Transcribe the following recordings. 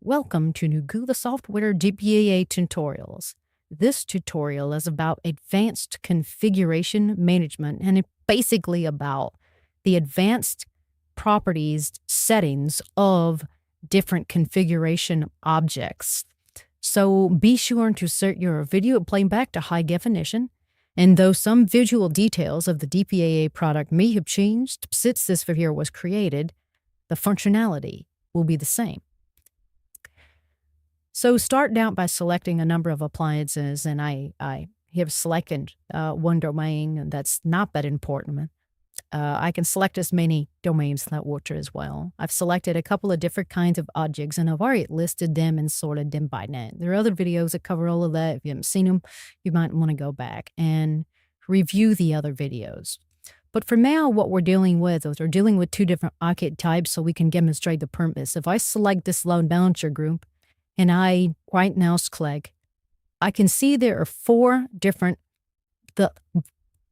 Welcome to new Kumba Software DPAA tutorials. This tutorial is about advanced configuration management, and it's basically about the advanced properties settings of different configuration objects. So be sure to set your video playback to high definition, and though some visual details of the DPAA product may have changed since this video was created, the functionality will be the same. So start out by selecting a number of appliances, and I have selected one domain, and that's not that important. I can select as many domains that work as well. I've selected a couple of different kinds of objects, and I've already listed them and sorted them by name. There are other videos that cover all of that. If you haven't seen them, you might want to go back and review the other videos. But for now, what we're dealing with is we're dealing with two different object types so we can demonstrate the purpose. If I select this load balancer group, and I right mouse click, I can see there are four different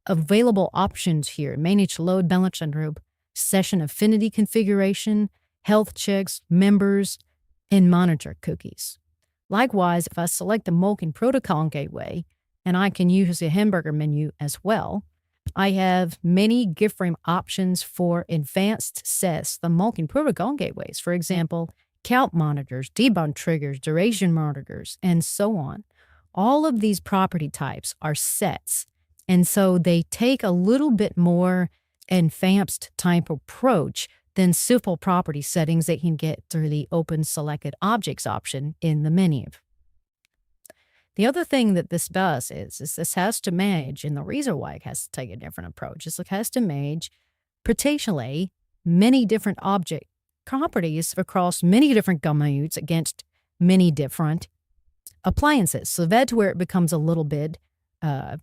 available options here: manage load balancer group, session affinity configuration, health checks, members, and monitor cookies. Likewise, if I select the Mulking protocol gateway, and I can use the hamburger menu as well, I have many different options for advanced sets, the Mulking protocol gateways. For example, count monitors, debug triggers, duration monitors, and so on. All of these property types are sets, and so they take a little bit more advanced type approach than simple property settings that you can get through the Open Selected Objects option in the menu. The other thing that this does is this has to manage, and the reason why it has to take a different approach is it has to manage potentially many different object properties across many different domains against many different appliances. So that's where it becomes a little bit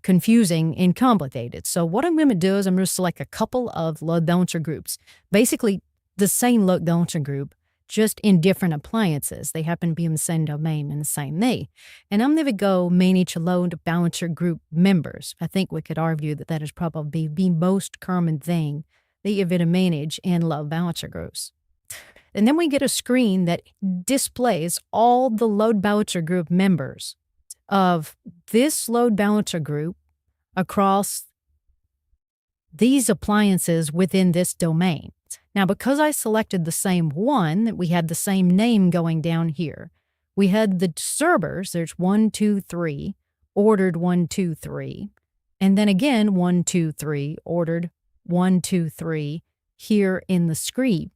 confusing and complicated. So what I'm going to do is I'm going to select a couple of load balancer groups, basically the same load balancer group, just in different appliances. They happen to be in the same domain and the same name. And I'm going to go manage load balancer group members. I think we could argue that that is probably the most common thing that you're going to manage in load balancer groups. And then we get a screen that displays all the load balancer group members of this load balancer group across these appliances within this domain. Now, because I selected the same one, that we had the same name going down here, we had the servers, there's 1, 2, 3, ordered 1, 2, 3, and then again 1, 2, 3, ordered 1, 2, 3 here in the screen.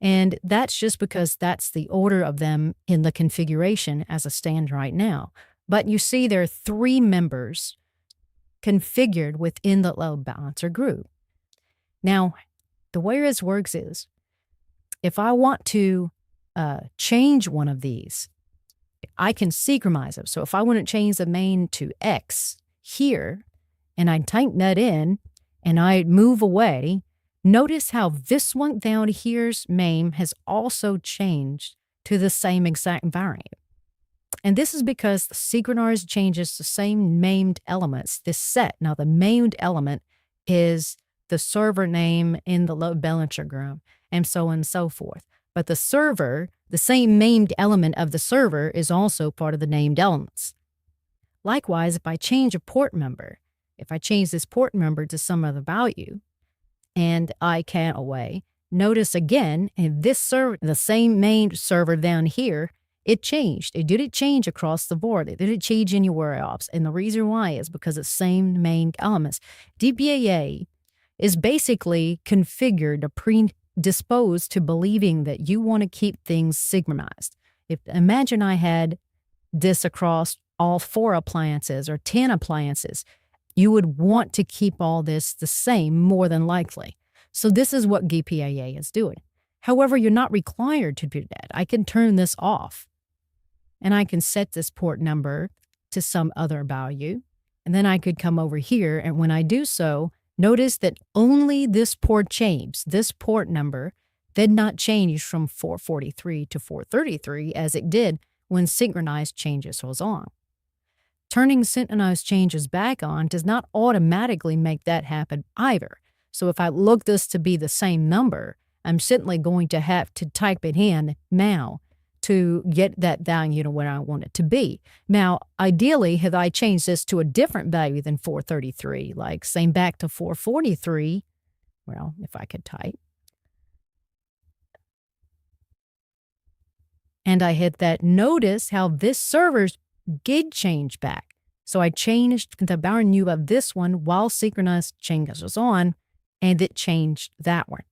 And that's just because that's the order of them in the configuration as it stands right now. But you see there are 3 members configured within the load balancer group. Now, the way this works is, if I want to change one of these, I can synchronize them. So if I want to change the main to X here, and I type that in, and I move away, notice how this one down here's name has also changed to the same exact variable. And this is because the Synchronize changes the same named elements, this set. Now, the named element is the server name in the load balancer group, and so on and so forth. But the server, the same named element of the server, is also part of the named elements. Likewise, if I change a port number, if I change this port number to some other value, and I count away, notice again, in this server, the same main server down here, it changed. It didn't change across the board. It didn't change anywhere else. And the reason why is because it's same main elements. DPAA is basically configured or predisposed to believing that you want to keep things synchronized. Imagine I had this across all 4 appliances or 10 appliances. You would want to keep all this the same more than likely. So this is what DPAA is doing. However, you're not required to do that. I can turn this off, and I can set this port number to some other value. And then I could come over here, and when I do so, notice that only this port changed. This port number did not change from 443 to 433 as it did when synchronized changes was on. Turning synchronized changes back on does not automatically make that happen either. So if I look this to be the same number, I'm simply going to have to type it in now to get that value to where I want it to be. Now, ideally, had I changed this to a different value than 433, like same back to 443, well, if I could type, and I hit that, notice how this server's did change back. So I changed the value of this one while synchronized changes was on, and it changed that one.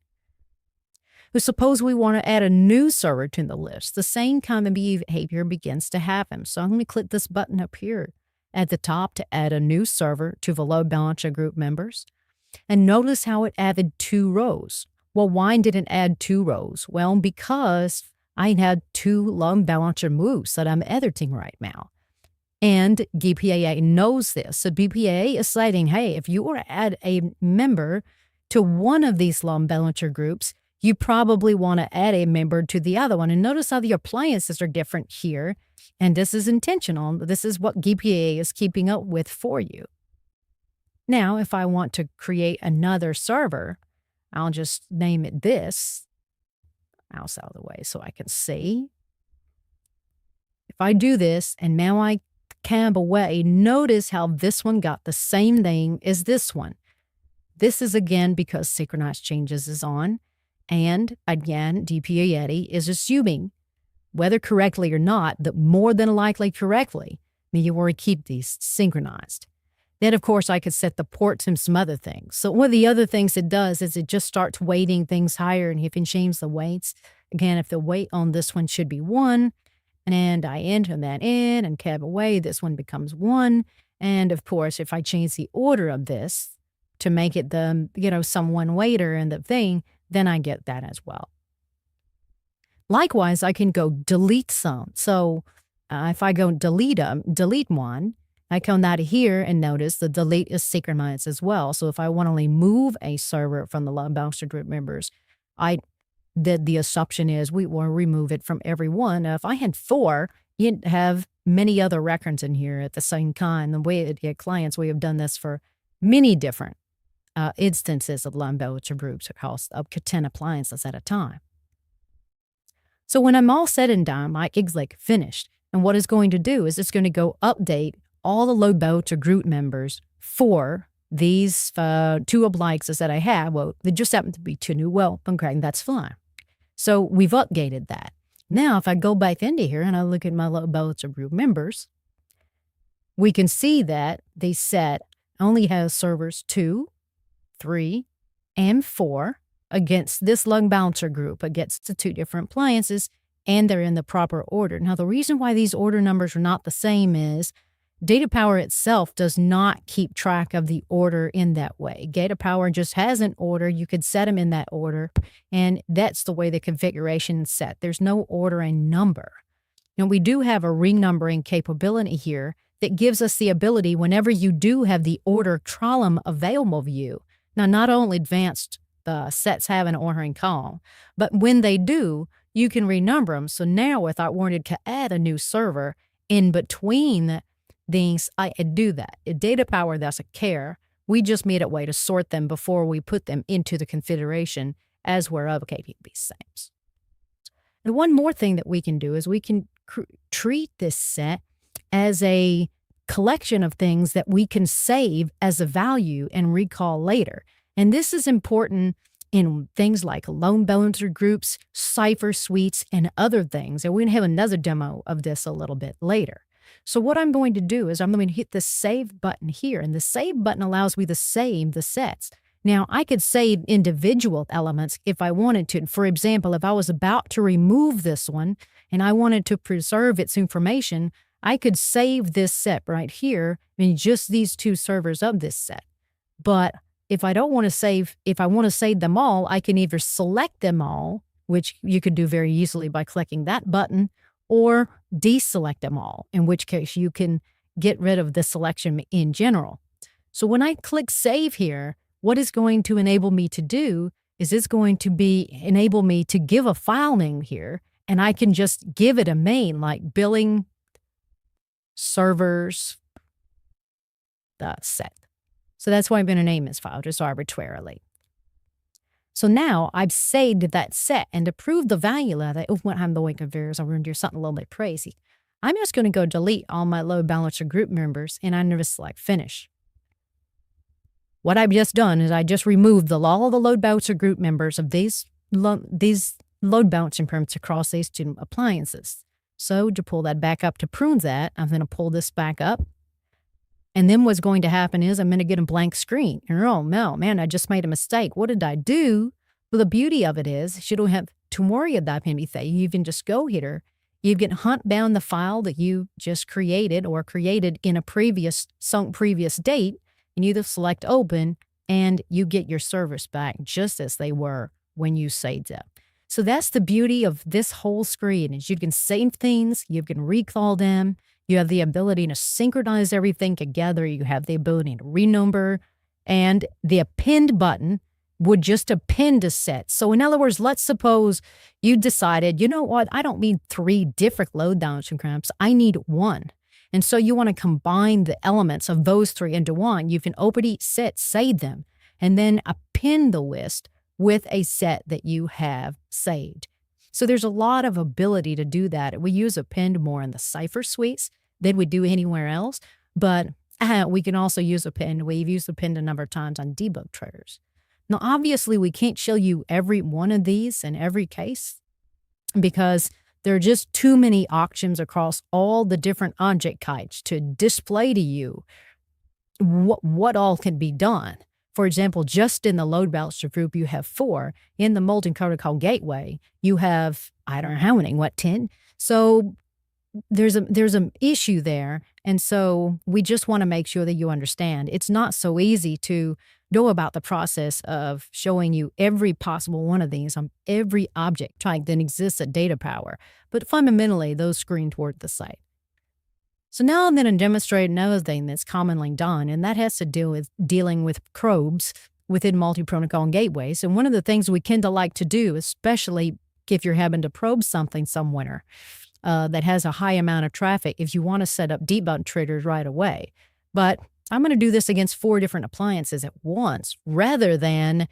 But suppose we want to add a new server to the list. The same kind of behavior begins to happen. So I'm going to click this button up here at the top to add a new server to the load balancer group members. And notice how it added 2 rows. Well, why did it add 2 rows? Well, because I had 2 load balancer moves that I'm editing right now. And DPAA knows this. So DPAA is citing, hey, if you were to add a member to one of these load balancer groups, you probably want to add a member to the other one. And notice how the appliances are different here. And this is intentional. This is what DPAA is keeping up with for you. Now, if I want to create another server, I'll just name it this. Mouse out of the way so I can see. If I do this and now I cab away, notice how this one got the same thing as this one. This is again because synchronized changes is on. And again, DPAA is assuming, whether correctly or not, that more than likely correctly, you want to keep these synchronized. Then, of course, I could set the ports and some other things. So one of the other things it does is it just starts weighting things higher, and you can change the weights. Again, if the weight on this one should be 1, and I enter that in and cab away, this one becomes 1. And of course, if I change the order of this to make it the, some one later in the thing, then I get that as well. Likewise, I can go delete some. So if I go delete one, I come out of here and notice the delete is synchronized as well. So if I want to remove a server from the load balancer group members, the assumption is we will remove it from every one. Now, if I had 4, you'd have many other records in here at the same time. The way at clients, we have done this for many different instances of load balancer groups across up to 10 appliances at a time. So when I'm all said and done, my gig's like finished. And what it's going to do is it's going to go update all the load balancer group members for these 2 appliances that I have. Well, they just happen to be 2 new. Well, okay, that's fine. So we've updated that. Now, if I go back into here and I look at my load balancer group members, we can see that the set only has servers 2, 3, and 4 against this load balancer group, against the 2 different appliances, and they're in the proper order. Now, the reason why these order numbers are not the same is Data Power itself does not keep track of the order in that way. Data Power just has an order. You could set them in that order, and that's the way the configuration is set. There's no order and number. Now, we do have a renumbering capability here that gives us the ability, whenever you do have the order column available to you. Now, not only advanced sets have an ordering column, but when they do, you can renumber them. So now, if I wanted to add a new server in between things, I could do that. At Data Power doesn't care. We just made a way to sort them before we put them into the configuration as we're allocating these things. And one more thing that we can do is we can treat this set as a collection of things that we can save as a value and recall later. And this is important in things like load balancer groups, cipher suites, and other things. And we're going to have another demo of this a little bit later. So what I'm going to do is I'm going to hit the Save button here, and the Save button allows me to save the sets. Now, I could save individual elements if I wanted to. For example, if I was about to remove this one and I wanted to preserve its information, I could save this set right here in just these 2 servers of this set. But if I don't want to save, if I want to save them all, I can either select them all, which you could do very easily by clicking that button, or deselect them all, in which case you can get rid of the selection in general. So when I click Save here, what it's going to enable me to do is it's going to enable me to give a file name here, and I can just give it a main like billing servers the set. So that's why I'm going to name this file just arbitrarily. So now I've saved that set, and to prove the value of it, when I'm the configures, I'm going to do something a little bit crazy. I'm just going to go delete all my load balancer group members, and I'm going to select finish. What I've just done is I just removed all of the load balancer group members of these load balancing permits across these two appliances. So to pull that back up to prune that, I'm going to pull this back up. And then what's going to happen is I'm going to get a blank screen. And oh, no, man, I just made a mistake. What did I do? Well, the beauty of it is you don't have to worry about anything. You can just go here. You can hunt down the file that you just created or created in a previous date, and you just select open, and you get your servers back just as they were when you saved them. So that's the beauty of this whole screen is you can save things, you can recall them, you have the ability to synchronize everything together, you have the ability to renumber, and the append button would just append a set. So in other words, let's suppose you decided, you know what, I don't need 3 different load balancing cramps, I need 1. And so you want to combine the elements of those 3 into 1. You can open each set, save them, and then append the list with a set that you have saved. So there's a lot of ability to do that. We use append more in the cipher suites than we do anywhere else, but we can also use append. We've used append a number of times on debug triggers. Now, obviously, we can't show you every one of these in every case because there are just too many options across all the different object types to display to you what all can be done. For example, just in the load balancer group, you have 4. In the multi-protocol gateway, you have, I don't know how many, 10? So there's an issue there. And so we just want to make sure that you understand. It's not so easy to go about the process of showing you every possible one of these on every object type that exists at data power. But fundamentally, those screen toward the site. So now I'm going to demonstrate another thing that's commonly done, and that has to do with dealing with probes within multi-protocol gateways. And one of the things we tend to like to do, especially if you're having to probe something somewhere that has a high amount of traffic, if you want to set up debug triggers right away. But I'm going to do this against 4 different appliances at once rather than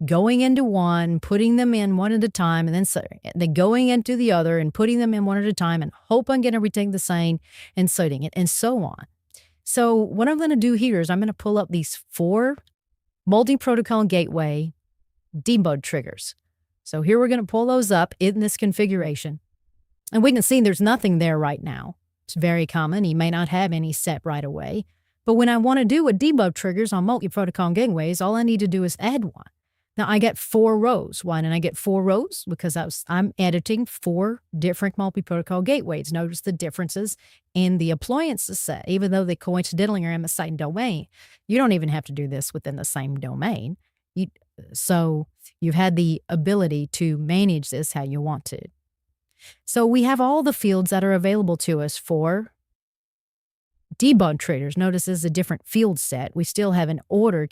going into one, putting them in one at a time, and then going into the other and putting them in one at a time and hope I'm getting everything the same and setting it and so on. So what I'm going to do here is I'm going to pull up these 4 multi-protocol gateway debug triggers. So here we're going to pull those up in this configuration. And we can see there's nothing there right now. It's very common. You may not have any set right away. But when I want to do a debug triggers on multi-protocol gateways, all I need to do is add one. Now, I get 4 rows. Why did I get 4 rows? Because I'm editing 4 different multi-protocol gateways. Notice the differences in the appliances set, even though they coincidentally are in the same domain. You don't even have to do this within the same domain. So you've had the ability to manage this how you want to. So we have all the fields that are available to us for debug triggers. Notice this is a different field set. We still have an order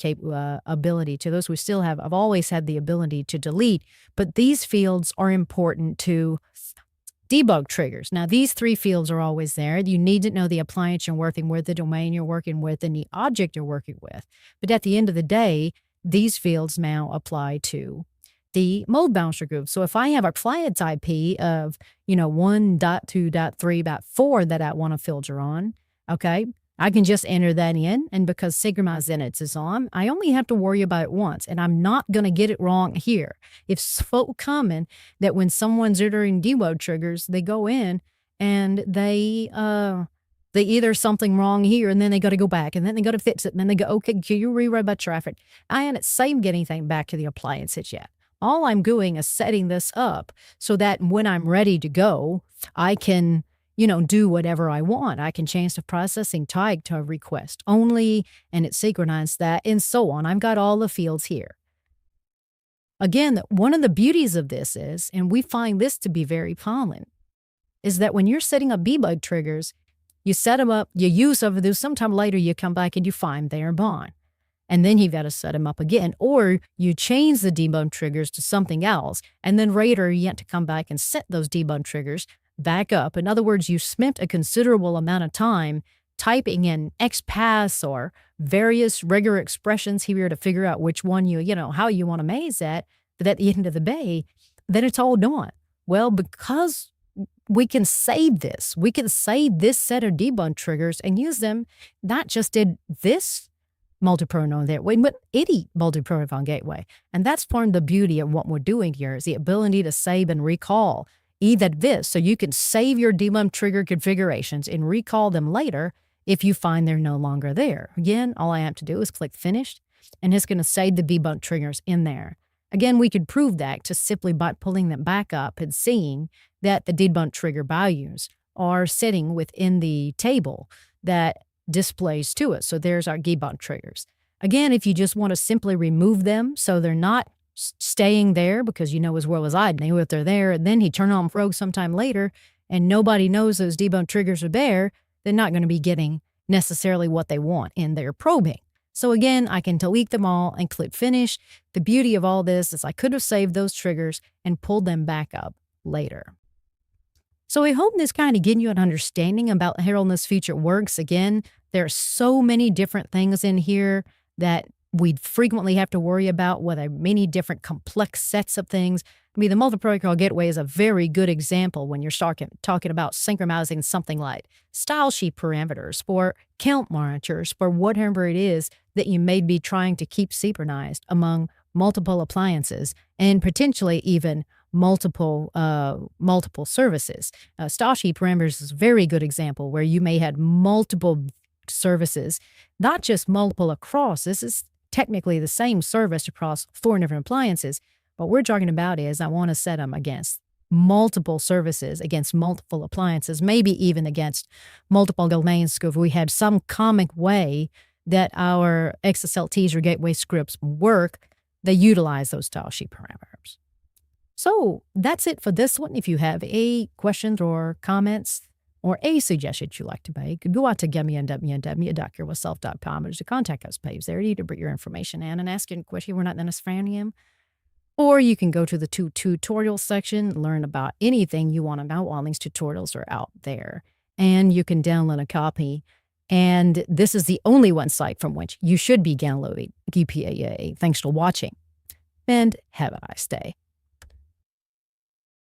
ability to those. I've always had the ability to delete, but these fields are important to debug triggers. Now, these 3 fields are always there. You need to know the appliance you're working with, the domain you're working with, and the object you're working with. But at the end of the day, these fields now apply to the load balancer group. So if I have a client's IP of, 1.2.3.4 that I want to filter on, okay, I can just enter that in, and because Synchronize inits is on, I only have to worry about it once, and I'm not going to get it wrong here. It's so common that when someone's entering debug triggers, they go in and they either something wrong here, and then they got to go back, and then they got to fix it, and then they go, okay, can you rewrite my traffic? I haven't saved anything back to the appliances yet. All I'm doing is setting this up so that when I'm ready to go, I can do whatever I want. I can change the processing type to a request only, and it synchronizes that, and so on. I've got all the fields here. Again, one of the beauties of this is, and we find this to be very common, is that when you're setting up debug triggers, you set them up, you use some of those, sometime later you come back and you find they're gone. And then you've got to set them up again, or you change the debug triggers to something else, and then later you have to come back and set those debug triggers back up. In other words, you spent a considerable amount of time typing in XPaths or various regular expressions here to figure out which one how you want to maze that but at the end of the day, then it's all done. Well, because we can save this. We can save this set of debug triggers and use them not just in this multi-protocol gateway, but any multi-protocol gateway. And that's part of the beauty of what we're doing here is the ability to save and recall either this. So you can save your debug trigger configurations and recall them later if you find they're no longer there. Again, all I have to do is click Finished, and it's going to save the debug triggers in there. Again, we could prove that just simply by pulling them back up and seeing that the debug trigger values are sitting within the table that displays to us. So there's our debug triggers. Again, if you just want to simply remove them so they're not staying there, because you know as well as I knew if they're there, and then he turn on Rogue sometime later and nobody knows those debug triggers are there, they're not going to be getting necessarily what they want in their probing. So again, I can delete them all and click Finish. The beauty of all this is I could have saved those triggers and pulled them back up later. So I hope this kind of gives you an understanding about how this feature works. Again, there are so many different things in here that we frequently have to worry about, whether many different complex sets of things. I mean, the multi-protocol gateway is a very good example when you're talking about synchronizing something like style sheet parameters for count monitors for whatever it is that you may be trying to keep synchronized among multiple appliances and potentially even multiple services. Style sheet parameters is a very good example where you may have multiple services, not just multiple across. This is technically the same service across 4 different appliances. What we're talking about is I want to set them against multiple services, against multiple appliances, maybe even against multiple domains. If we had some common way that our XSLTs or gateway scripts work, they utilize those style sheet parameters. So that's it for this one. If you have any questions or comments or a suggestion you'd like to make, go out to www.yourself.com. There's a contact us page there. You can put your information in and ask any question. We're not necessarily. Or you can go to the tutorial section, learn about anything you want to know. All these tutorials are out there. And you can download a copy. And this is the only one site from which you should be downloading DPAA. Thanks for watching. And have a nice day.